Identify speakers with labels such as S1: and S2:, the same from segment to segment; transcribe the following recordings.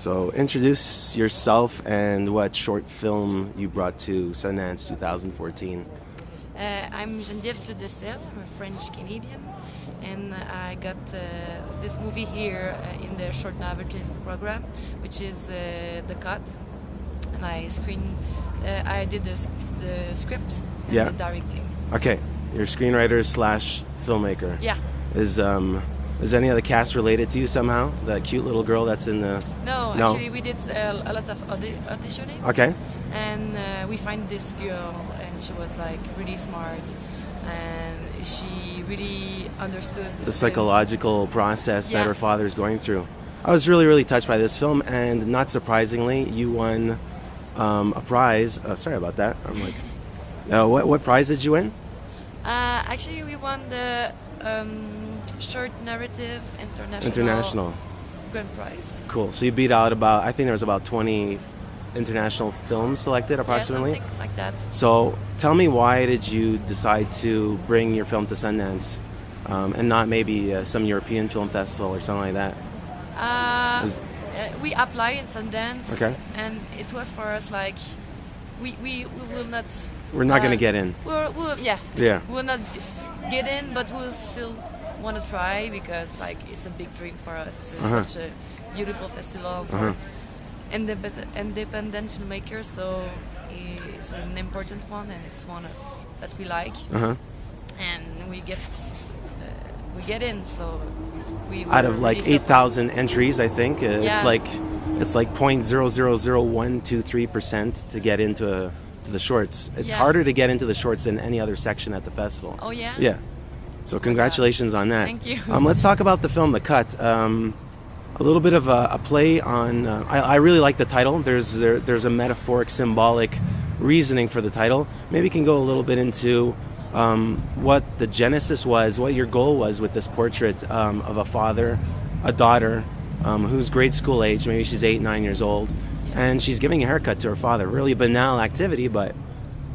S1: So introduce yourself and what short film you brought to Sundance 2014.
S2: I'm Geneviève Dulude-De Celles. I'm a French-Canadian, and I got this movie here in the short narrative program, which is The Cut. And I did the script and the directing.
S1: Okay, you're a screenwriter / filmmaker.
S2: Yeah.
S1: Is any of the cast related to you somehow? That cute little girl that's in the...
S2: No, actually we did a lot of auditioning.
S1: Okay.
S2: And we find this girl, and she was like really smart, and she really understood
S1: the psychological process that her father's going through. I was really, really touched by this film, and not surprisingly, you won a prize. Sorry about that. I'm like, what prize did you win?
S2: Actually, we won the short narrative international grand prize.
S1: Cool. So you beat out I think there was about 20 international films selected approximately.
S2: Yeah, something like that.
S1: So tell me, why did you decide to bring your film to Sundance and not maybe some European film festival or something like that?
S2: We applied in Sundance,
S1: okay,
S2: and it was for us like we will not.
S1: We're not going to get in.
S2: We will not get in, but we'll still want to try because like it's a big dream for us. It's such a beautiful festival for independent filmmakers, so it's an important one, and it's one that we like, and we get in. So we
S1: out of like 8,000 entries, I think it's like 0.0000123% to get into the shorts. It's harder to get into the shorts than any other section at the festival.
S2: Oh yeah.
S1: Yeah. So congratulations on that.
S2: Thank you.
S1: Let's talk about the film, The Cut. A little bit of a play on. I really like the title. There's a metaphoric, symbolic reasoning for the title. Maybe you can go a little bit into what the genesis was, what your goal was with this portrait of a father, a daughter who's grade school age. Maybe she's 8, 9 years old, and she's giving a haircut to her father. Really banal activity, but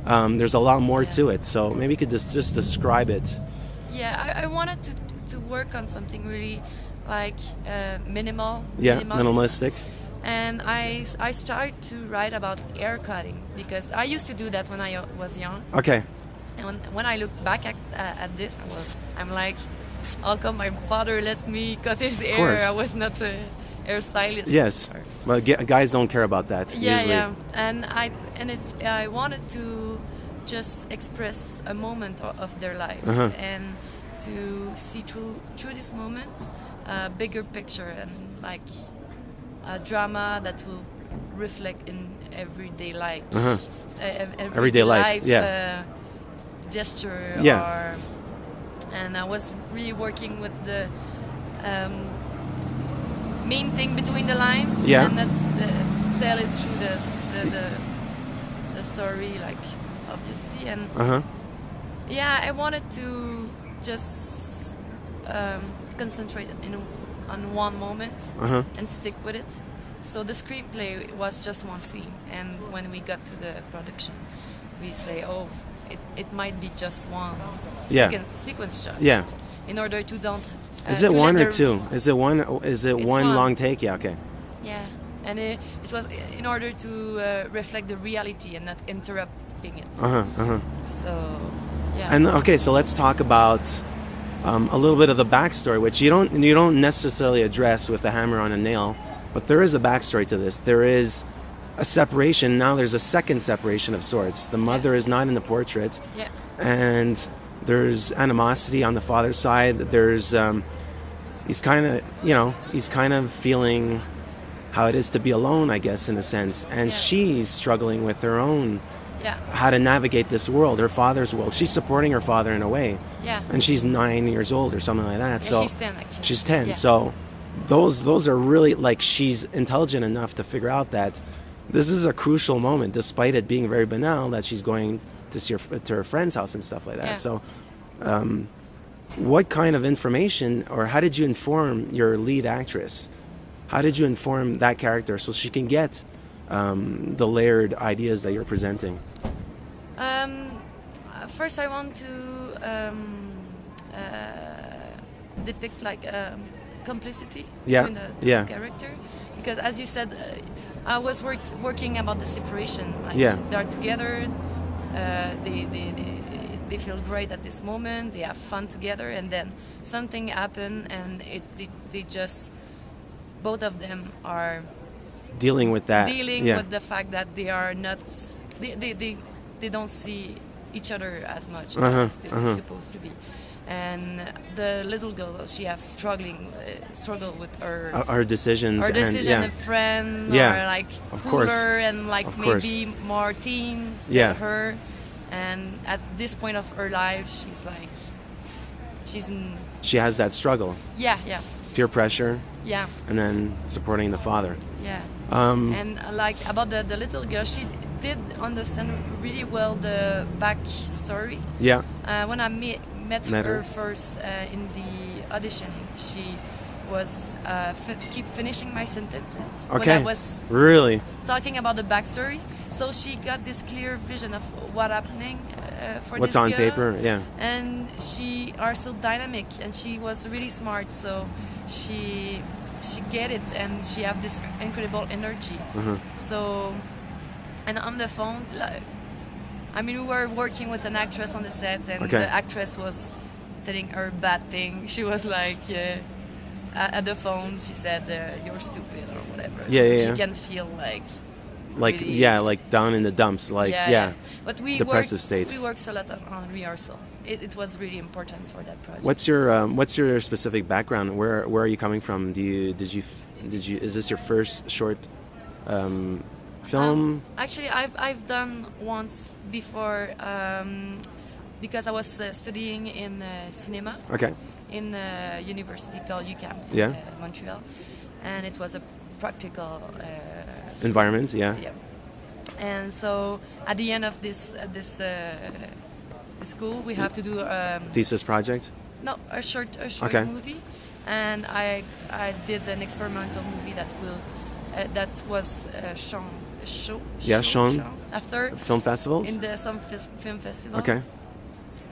S1: there's a lot more to it. So maybe you could just describe it.
S2: Yeah, I wanted to work on something really like
S1: minimalistic.
S2: And I started to write about hair cutting because I used to do that when I was young.
S1: Okay.
S2: And when I look back at this, I'm like, how come my father let me cut his hair? I was not a hairstylist.
S1: Yes, well, guys don't care about that.
S2: Yeah,
S1: usually.
S2: yeah. And I wanted to just express a moment of their life and to see through these moments a bigger picture and like a drama that will reflect in everyday life, everyday life, gesture. And I was really working with the main thing between the line, and that's tell it through the story, like obviously, and I wanted to just concentrate on one moment and stick with it. So the screenplay was just one scene, and when we got to the production, we say, it might be just one sequence shot.
S1: Yeah.
S2: In order to don't.
S1: Is it one or two? Is it one? Is it one long take? Yeah. Okay.
S2: Yeah, and it was in order to reflect the reality and not interrupting it. So, yeah.
S1: And okay, so let's talk about a little bit of the backstory, which you don't necessarily address with the hammer on a nail, but there is a backstory to this. There is a separation. Now there's a second separation of sorts. The mother is not in the portrait, and there's animosity on the father's side. There's he's kind of feeling how it is to be alone, I guess, in a sense, and she's struggling with her own how to navigate this world, her father's world. She's supporting her father in a way, and she's 9 years old or something like that. So
S2: she's 10 actually.
S1: She's 10. So those are really, like, she's intelligent enough to figure out that this is a crucial moment, despite it being very banal, that she's going to see her friend's house and stuff like that. So what kind of information, or how did you inform your lead actress? How did you inform that character so she can get the layered ideas that you're presenting?
S2: First, I want to depict like complicity between the two character, because as you said, I was working about the separation. Like, they're together, they feel great at this moment, they have fun together, and then something happened, and they just, both of them are
S1: dealing with that.
S2: With the fact that they are not, they don't see each other as much as they're supposed to be. And the little girl, she has struggle with
S1: her decisions,
S2: and friend, or like cooler and like maybe more teen than her. And at this point of her life, she has that struggle. Peer pressure. And then supporting the father. And like about the little girl, she did understand really well the backstory. When I met her first in the auditioning, she was keep finishing my sentences when I was talking about the backstory. So she got this clear vision of what's happening for
S1: what's
S2: this
S1: on
S2: girl.
S1: paper.
S2: And she are so dynamic, and she was really smart. So she get it, and she have this incredible energy. So, and on the phone, like, I mean, we were working with an actress on the set, and the actress was telling her bad thing. She was like, at the phone, she said, "You're stupid" or whatever. So she can feel like really,
S1: like down in the dumps,
S2: But we
S1: depressive state.
S2: We worked a lot on rehearsal. It was really important for that project.
S1: What's your specific background? Where are you coming from? Is this your first short film?
S2: Actually, I've done once before because I was studying in cinema. In a university called UQAM in Montreal, and it was a practical
S1: environment.
S2: And so at the end of this school, we have to do
S1: thesis project.
S2: No, a short movie, and I did an experimental movie that was shown after
S1: film festivals
S2: in some film festival.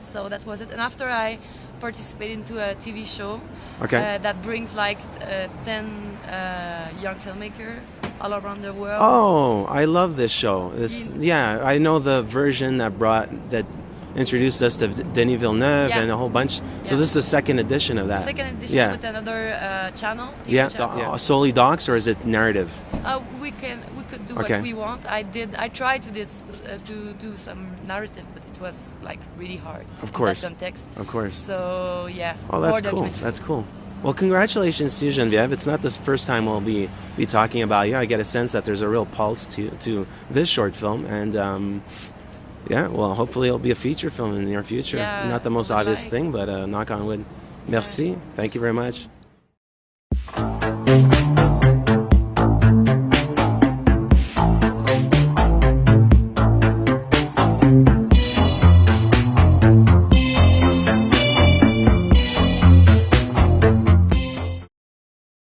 S2: So that was it, and after I participated into a TV show that brings like 10 young filmmakers all around the world.
S1: Oh, I love this show. I know the version that introduced us to Denis Villeneuve and a whole bunch. So this is the second edition of that.
S2: Second edition with another channel. TV channel.
S1: Solely docs, or is it narrative?
S2: We could do what we want. I tried to do some narrative, but it was like really hard.
S1: Of course.
S2: In that context.
S1: Of course.
S2: So yeah.
S1: Oh, that's cool. That's cool. Well, congratulations to you, Geneviève. It's not the first time we'll be talking about you. I get a sense that there's a real pulse to this short film, and well, hopefully it'll be a feature film in the near future. Not the most obvious thing, but knock on wood. Merci. Thank you very much.